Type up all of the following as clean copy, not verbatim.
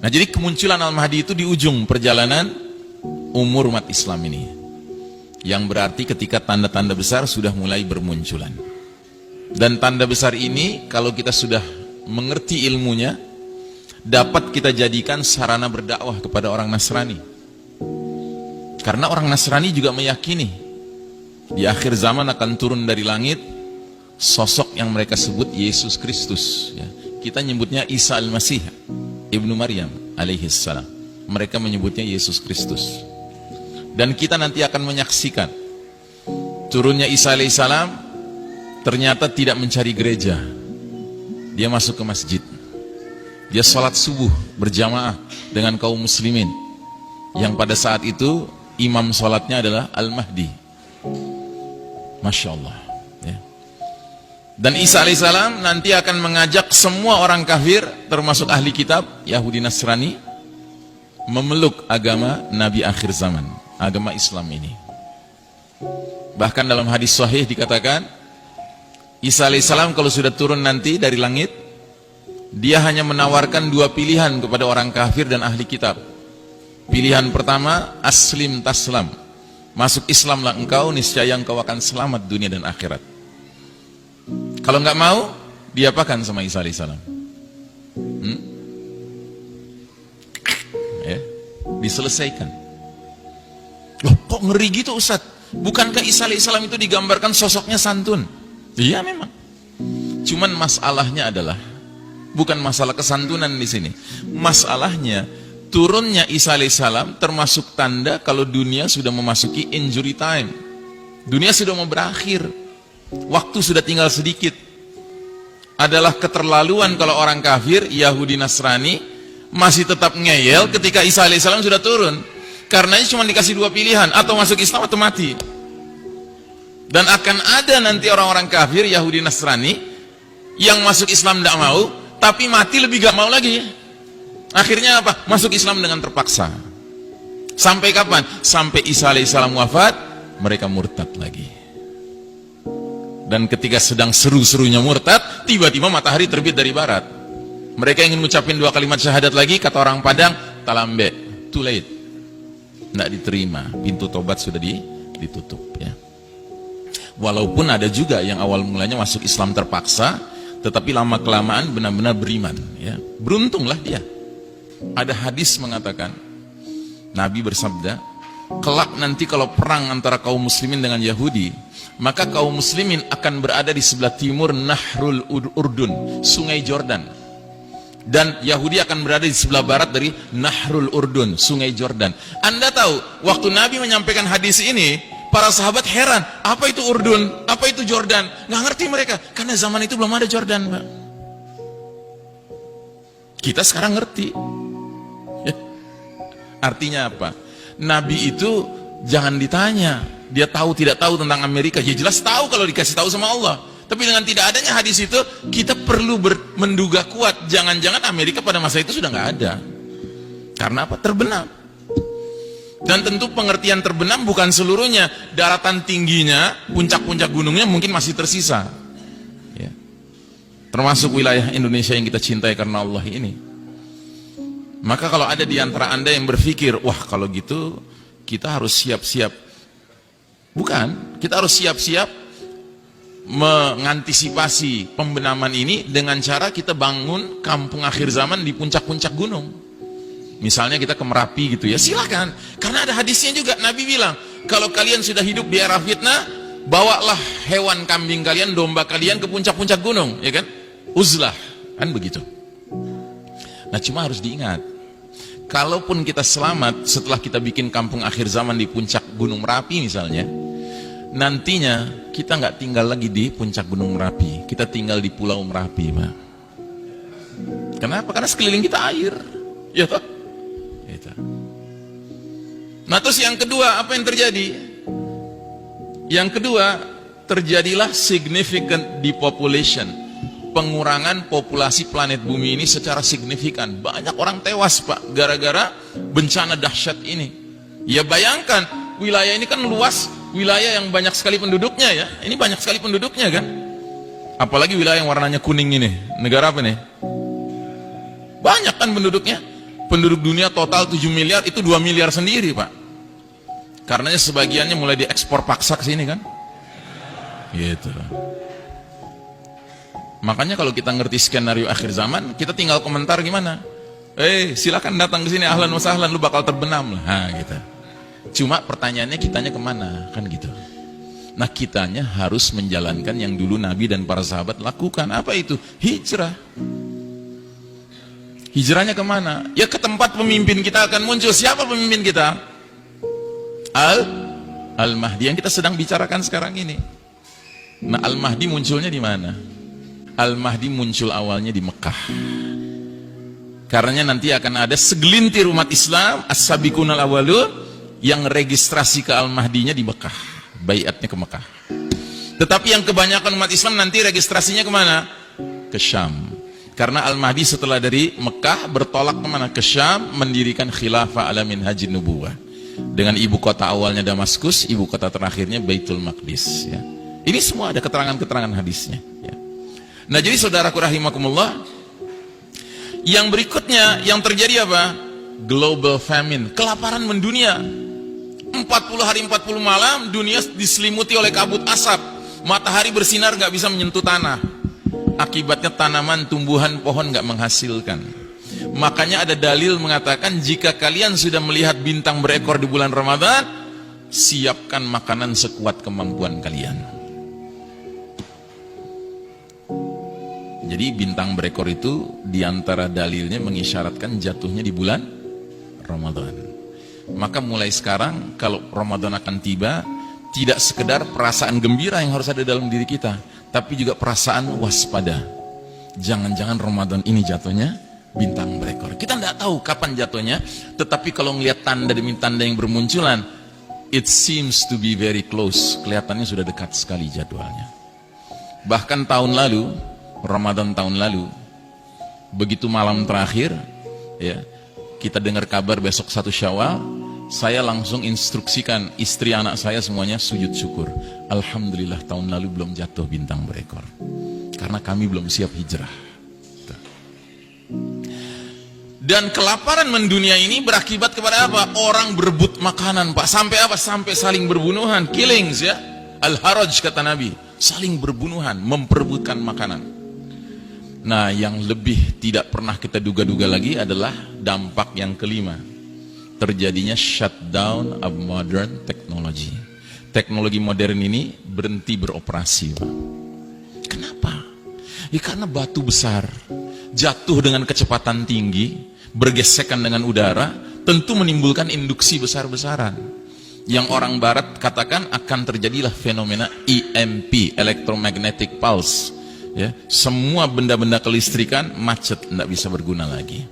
Nah, jadi kemunculan Al-Mahdi itu di ujung perjalanan umur umat Islam ini, yang berarti ketika tanda-tanda besar sudah mulai bermunculan. Dan tanda besar ini kalau kita sudah mengerti ilmunya, dapat kita jadikan sarana berdakwah kepada orang Nasrani. Karena orang Nasrani juga meyakini di akhir zaman akan turun dari langit sosok yang mereka sebut Yesus Kristus, ya. Kita nyebutnya Isa Al-Masih Ibnu Maryam alaihissalam. Mereka menyebutnya Yesus Kristus. Dan kita nanti akan menyaksikan turunnya Isa alaihissalam. Ternyata tidak mencari gereja, dia masuk ke masjid. Dia sholat subuh berjamaah dengan kaum muslimin, yang pada saat itu imam sholatnya adalah Al-Mahdi. Masya Allah, ya. Dan Isa alaihissalam nanti akan mengajak semua orang kafir, termasuk ahli kitab Yahudi Nasrani, memeluk agama Nabi akhir zaman, agama Islam ini. Bahkan dalam hadis sahih dikatakan, Isa alaihissalam kalau sudah turun nanti dari langit, dia hanya menawarkan dua pilihan kepada orang kafir dan ahli kitab. Pilihan pertama, aslim taslam, masuk Islamlah engkau, niscaya engkau akan selamat dunia dan akhirat. Kalau nggak mau, diapakan sama Isa alaihissalam? Ya, diselesaikan. Loh, kok ngeri gitu Ustaz? Bukankah Isa alaihissalam itu digambarkan sosoknya santun? Iya memang. Cuman masalahnya adalah bukan masalah kesantunan di sini. Masalahnya turunnya Isa alaihissalam termasuk tanda kalau dunia sudah memasuki injury time. Dunia sudah mau berakhir. Waktu sudah tinggal sedikit. Adalah keterlaluan kalau orang kafir, Yahudi Nasrani masih tetap ngeyel ketika Isa alaihissalam sudah turun. Karenanya cuma dikasih dua pilihan, atau masuk Islam atau mati. Dan akan ada nanti orang-orang kafir Yahudi Nasrani yang masuk Islam tidak mau, tapi mati lebih gak mau lagi. Akhirnya apa? Masuk Islam dengan terpaksa. Sampai kapan? Sampai Isa alaihissalam wafat, mereka murtad lagi. Dan ketika sedang seru-serunya murtad, tiba-tiba matahari terbit dari barat. Mereka ingin mengucapkan dua kalimat syahadat lagi, kata orang Padang, talambe, too late. Tidak diterima, pintu tobat sudah ditutup, ya. Walaupun ada juga yang awal mulanya masuk Islam terpaksa, tetapi lama-kelamaan benar-benar beriman, ya. Beruntunglah dia. Ada hadis mengatakan, Nabi bersabda, kelak nanti kalau perang antara kaum muslimin dengan Yahudi, maka kaum muslimin akan berada di sebelah timur Nahrul Urdun, sungai Jordan. Dan Yahudi akan berada di sebelah barat dari Nahrul Urdun, sungai Jordan. Anda tahu, waktu Nabi menyampaikan hadis ini, para sahabat heran, apa itu Urdun, apa itu Jordan? Nggak ngerti mereka, karena zaman itu belum ada Jordan, Pak. Kita sekarang ngerti. Artinya apa? Nabi itu jangan ditanya, dia tahu tidak tahu tentang Amerika. Ya jelas tahu kalau dikasih tahu sama Allah. Tapi dengan tidak adanya hadis itu, kita perlu menduga kuat, jangan-jangan Amerika pada masa itu sudah nggak ada. Karena apa? Terbenam. Dan tentu pengertian terbenam bukan seluruhnya. Daratan tingginya, puncak-puncak gunungnya mungkin masih tersisa, ya. Termasuk wilayah Indonesia yang kita cintai karena Allah ini. Maka kalau ada di antara Anda yang berpikir, wah kalau gitu kita harus siap-siap. Bukan, kita harus siap-siap mengantisipasi pembenaman ini dengan cara kita bangun kampung akhir zaman di puncak-puncak gunung. Misalnya kita ke Merapi gitu ya, silakan. Karena ada hadisnya juga, Nabi bilang, kalau kalian sudah hidup di era fitnah, bawalah hewan kambing kalian, domba kalian ke puncak-puncak gunung, ya kan? Uzlah, kan begitu. Nah cuma harus diingat, kalaupun kita selamat setelah kita bikin kampung akhir zaman di puncak Gunung Merapi misalnya, nantinya kita nggak tinggal lagi di puncak Gunung Merapi, kita tinggal di Pulau Merapi, Pak. Kenapa? Karena sekeliling kita air, ya toh? Nah terus yang kedua, apa yang terjadi? Yang kedua, terjadilah significant depopulation, pengurangan populasi planet bumi ini secara signifikan. Banyak orang tewas, Pak, gara-gara bencana dahsyat ini. Ya bayangkan, wilayah ini kan luas, wilayah yang banyak sekali penduduknya, ya. Ini banyak sekali penduduknya kan. Apalagi wilayah yang warnanya kuning ini, negara apa nih? Banyak kan penduduknya. Penduduk dunia total 7 miliar, itu 2 miliar sendiri, Pak. Karenanya sebagiannya mulai diekspor paksa ke sini kan. Gitu. Makanya kalau kita ngerti skenario akhir zaman, kita tinggal komentar gimana? Silakan datang ke sini, ahlan wa sahlan, lu bakal terbenam lah. Nah, gitu. Cuma pertanyaannya kitanya kemana? Kan gitu. Nah, kitanya harus menjalankan yang dulu Nabi dan para sahabat lakukan. Apa itu? Hijrah. Hijrahnya kemana? Ya ke tempat pemimpin kita akan muncul. Siapa pemimpin kita? Al-Mahdi yang kita sedang bicarakan sekarang ini. Nah, Al-Mahdi munculnya di mana? Al-Mahdi muncul awalnya di Mekah. Karena nanti akan ada segelintir umat Islam, as-sabiqunal awwalun, yang registrasi ke Al-Mahdinya di Mekah. Baiatnya ke Mekah. Tetapi yang kebanyakan umat Islam nanti registrasinya kemana? Ke Syam. Karena Al-Mahdi setelah dari Mekah bertolak kemana? Ke Syam, mendirikan khilafah ala minhajin nubuwah. Dengan ibu kota awalnya Damaskus, ibu kota terakhirnya Baitul Maqdis. Ya. Ini semua ada keterangan-keterangan hadisnya. Ya. Nah, jadi saudaraku rahimakumullah, yang berikutnya yang terjadi apa? Global famine, kelaparan mendunia. 40 hari 40 malam dunia diselimuti oleh kabut asap. Matahari bersinar gak bisa menyentuh tanah. Akibatnya tanaman, tumbuhan, pohon gak menghasilkan. Makanya ada dalil mengatakan jika kalian sudah melihat bintang berekor di bulan Ramadan, siapkan makanan sekuat kemampuan kalian. Jadi bintang berekor itu diantara dalilnya mengisyaratkan jatuhnya di bulan Ramadan. Maka mulai sekarang kalau Ramadan akan tiba, tidak sekedar perasaan gembira yang harus ada dalam diri kita, tapi juga perasaan waspada. Jangan-jangan Ramadan ini jatuhnya bintang berekor. Kita tidak tahu kapan jatuhnya, tetapi kalau melihat tanda demi tanda yang bermunculan, it seems to be very close. Kelihatannya sudah dekat sekali jadwalnya. Bahkan tahun lalu, Ramadan tahun lalu, begitu malam terakhir, ya, kita dengar kabar besok 1 Syawal, saya langsung instruksikan istri anak saya semuanya sujud syukur. Alhamdulillah tahun lalu belum jatuh bintang berekor. Karena kami belum siap hijrah. Dan kelaparan mendunia ini berakibat kepada apa? Orang berebut makanan, Pak. Sampai apa? Sampai saling berbunuhan, killings ya. Al-Haraj kata Nabi, saling berbunuhan, memperebutkan makanan. Nah, yang lebih tidak pernah kita duga-duga lagi adalah dampak yang kelima. Terjadinya shutdown of modern technology. Teknologi modern ini berhenti beroperasi, Pak. Kenapa? Ya karena batu besar jatuh dengan kecepatan tinggi, bergesekan dengan udara, tentu menimbulkan induksi besar-besaran. Yang orang barat katakan akan terjadilah fenomena EMP, electromagnetic pulse. Ya, semua benda-benda kelistrikan macet, tidak bisa berguna lagi.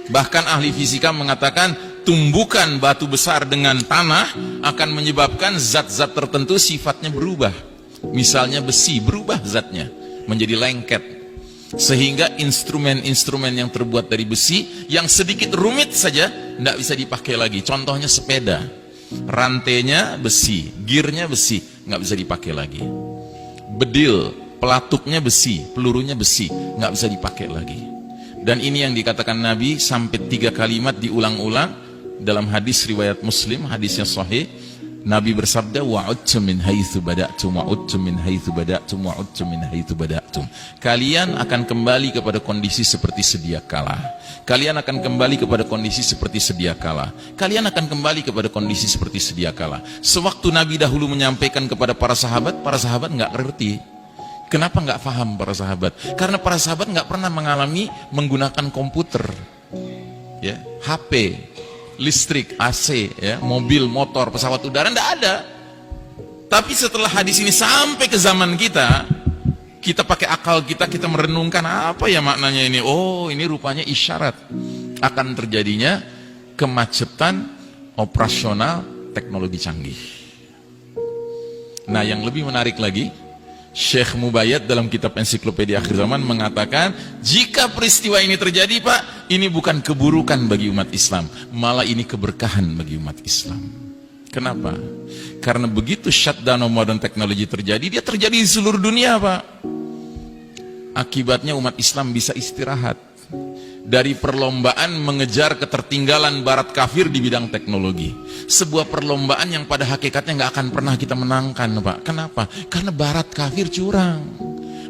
Bahkan ahli fisika mengatakan tumbukan batu besar dengan tanah akan menyebabkan zat-zat tertentu sifatnya berubah. Misalnya besi berubah zatnya menjadi lengket, sehingga instrumen-instrumen yang terbuat dari besi yang sedikit rumit saja tidak bisa dipakai lagi. Contohnya sepeda, rantainya besi, gearnya besi, nggak bisa dipakai lagi. Bedil, pelatuknya besi, pelurunya besi, nggak bisa dipakai lagi. Dan ini yang dikatakan Nabi sampai 3 kalimat diulang-ulang dalam hadis riwayat Muslim, hadisnya sahih. Nabi bersabda, wa'udtum min haitsu bada'tum, wa'udtum min haitsu bada'tum, wa'udtum min haitsu bada'tum. Kalian akan kembali kepada kondisi seperti sedia kala. Kalian akan kembali kepada kondisi seperti sedia kala. Kalian akan kembali kepada kondisi seperti sedia kala. Sewaktu Nabi dahulu menyampaikan kepada para sahabat nggak ngerti. Kenapa nggak paham para sahabat? Karena para sahabat nggak pernah mengalami menggunakan komputer, ya, HP, listrik, AC, ya, mobil, motor, pesawat udara, nggak ada. Tapi setelah hadis ini sampai ke zaman kita, kita pakai akal kita merenungkan apa ya maknanya ini. Oh, ini rupanya isyarat akan terjadinya kemacetan operasional teknologi canggih. Nah, yang lebih menarik lagi, Syekh Mubayyad dalam kitab Ensiklopedia Akhir Zaman mengatakan, jika peristiwa ini terjadi, Pak, ini bukan keburukan bagi umat Islam, malah ini keberkahan bagi umat Islam. Kenapa? Karena begitu shutdown modern technology terjadi, dia terjadi di seluruh dunia, Pak. Akibatnya umat Islam bisa istirahat, dari perlombaan mengejar ketertinggalan barat kafir di bidang teknologi. Sebuah perlombaan yang pada hakikatnya nggak akan pernah kita menangkan, Pak. Kenapa? Karena barat kafir curang.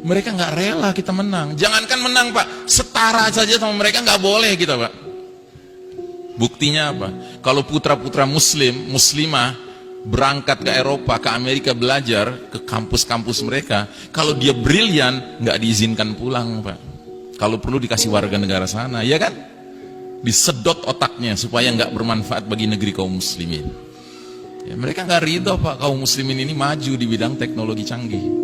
Mereka nggak rela kita menang. Jangankan menang, Pak, setara saja sama mereka nggak boleh kita, Pak. Buktinya apa? Kalau putra-putra muslim, muslimah berangkat ke Eropa, ke Amerika belajar, ke kampus-kampus mereka, kalau dia brilian nggak diizinkan pulang, Pak. Kalau perlu dikasih warga negara sana, ya kan? Disedot otaknya supaya nggak bermanfaat bagi negeri kaum muslimin. Ya, mereka nggak ridho, Pak, kaum muslimin ini maju di bidang teknologi canggih.